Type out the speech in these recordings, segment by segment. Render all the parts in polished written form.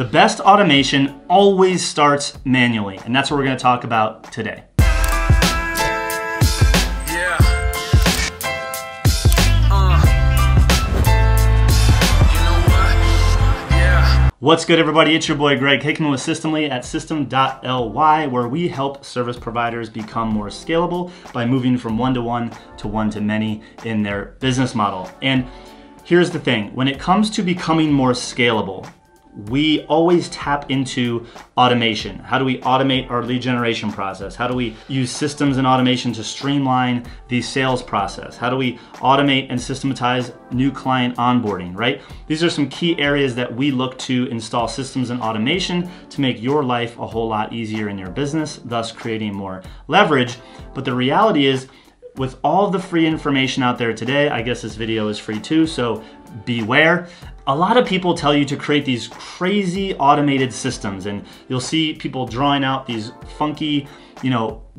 The best automation always starts manually, and that's what we're going to talk about today. What's good, everybody? It's your boy Greg Hickman with Systemly at system.ly, where we help service providers become more scalable by moving from one-to-one to one-to-many in their business model. And here's the thing, when it comes to becoming more scalable, we always tap into automation. How do we automate our lead generation process? How do we use systems and automation to streamline the sales process? How do we automate and systematize new client onboarding, right? These are some key areas that we look to install systems and automation to make your life a whole lot easier in your business, thus creating more leverage. But the reality is, with all the free information out there today, I guess this video is free too, so beware. A lot of people tell you to create these crazy automated systems, and you'll see people drawing out these funky,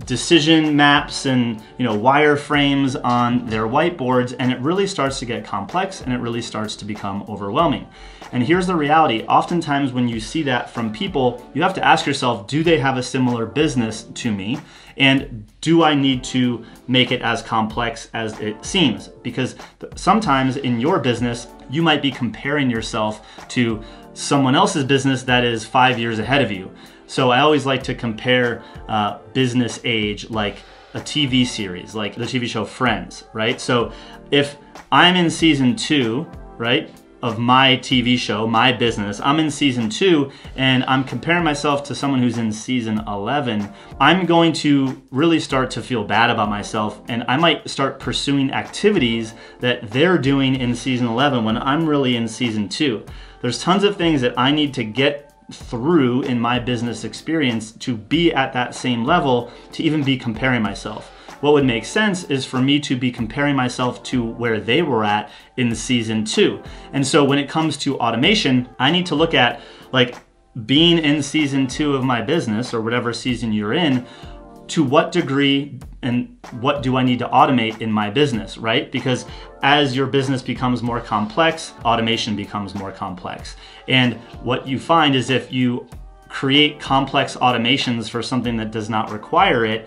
decision maps and, wireframes on their whiteboards, and it really starts to get complex and it really starts to become overwhelming. And here's the reality. Oftentimes when you see that from people, you have to ask yourself, do they have a similar business to me? And do I need to make it as complex as it seems? Because sometimes in your business, you might be comparing yourself to someone else's business that is 5 years ahead of you. So I always like to compare business age like a TV series, like the TV show Friends, right? So if I'm in season 2, right, of my TV show, my business, I'm in season 2 and I'm comparing myself to someone who's in season 11, I'm going to really start to feel bad about myself, and I might start pursuing activities that they're doing in season 11 when I'm really in season 2. There's tons of things that I need to get through in my business experience to be at that same level to even be comparing myself. What would make sense is for me to be comparing myself to where they were at in season 2. And so when it comes to automation, I need to look at like being in season 2 of my business or whatever season you're in, to what degree and what do I need to automate in my business, right? Because as your business becomes more complex, automation becomes more complex. And what you find is if you create complex automations for something that does not require it,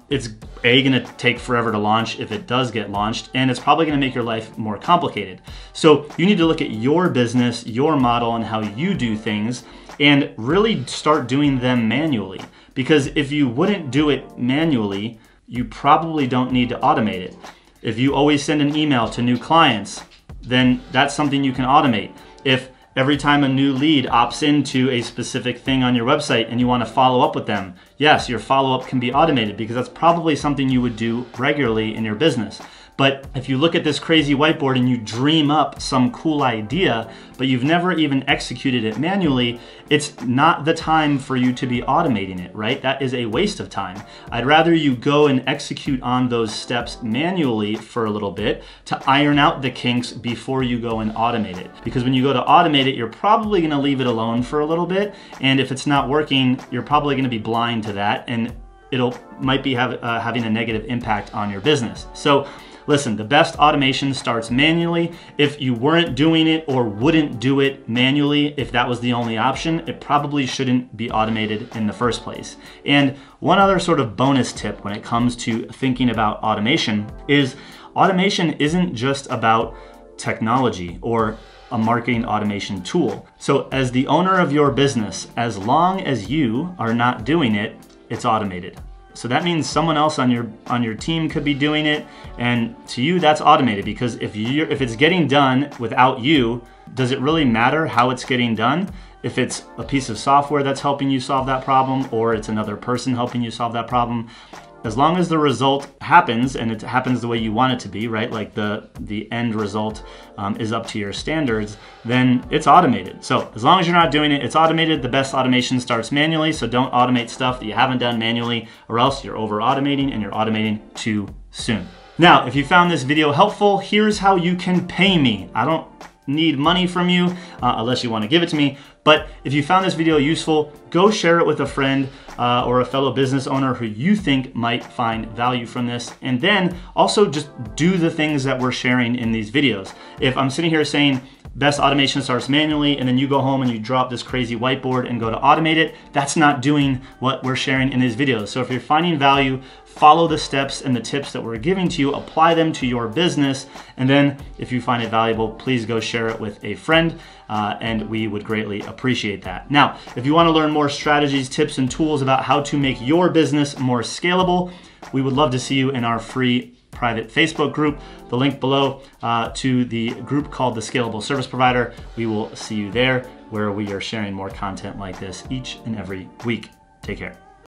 it's gonna take forever to launch if it does get launched, and it's probably gonna make your life more complicated. So you need to look at your business, your model, and how you do things, and really start doing them manually. Because if you wouldn't do it manually, you probably don't need to automate it. If you always send an email to new clients, then that's something you can automate. If every time a new lead opts into a specific thing on your website and you want to follow up with them, yes, your follow-up can be automated because that's probably something you would do regularly in your business. But if you look at this crazy whiteboard and you dream up some cool idea, but you've never even executed it manually, it's not the time for you to be automating it, right? That is a waste of time. I'd rather you go and execute on those steps manually for a little bit to iron out the kinks before you go and automate it. Because when you go to automate it, you're probably gonna leave it alone for a little bit. And if it's not working, you're probably gonna be blind to that, and might be having a negative impact on your business. So listen, the best automation starts manually. If you weren't doing it or wouldn't do it manually, if that was the only option, it probably shouldn't be automated in the first place. And one other sort of bonus tip when it comes to thinking about automation is automation isn't just about technology or a marketing automation tool. So as the owner of your business, as long as you are not doing it, it's automated. So that means someone else on your team could be doing it, and to you that's automated, because if it's getting done without you, does it really matter how it's getting done? If it's a piece of software that's helping you solve that problem, or it's another person helping you solve that problem, as long as the result happens and it happens the way you want it to be, right? Like the end result is up to your standards, then it's automated. So as long as you're not doing it, it's automated. The best automation starts manually, so don't automate stuff that you haven't done manually, or else you're over automating and you're automating too soon. Now, if you found this video helpful, here's how you can pay me. I don't need money from you unless you want to give it to me. But if you found this video useful, go share it with a friend or a fellow business owner who you think might find value from this. And then also just do the things that we're sharing in these videos. If I'm sitting here saying best automation starts manually, and then you go home and you drop this crazy whiteboard and go to automate it, that's not doing what we're sharing in these videos. So if you're finding value, follow the steps and the tips that we're giving to you, apply them to your business, and then if you find it valuable, please go share it with a friend, and we would greatly appreciate that. Now, if you want to learn more strategies, tips, and tools about how to make your business more scalable, we would love to see you in our free private Facebook group. The link below to the group called the Scalable Service Provider. We will see you there, where we are sharing more content like this each and every week. Take care.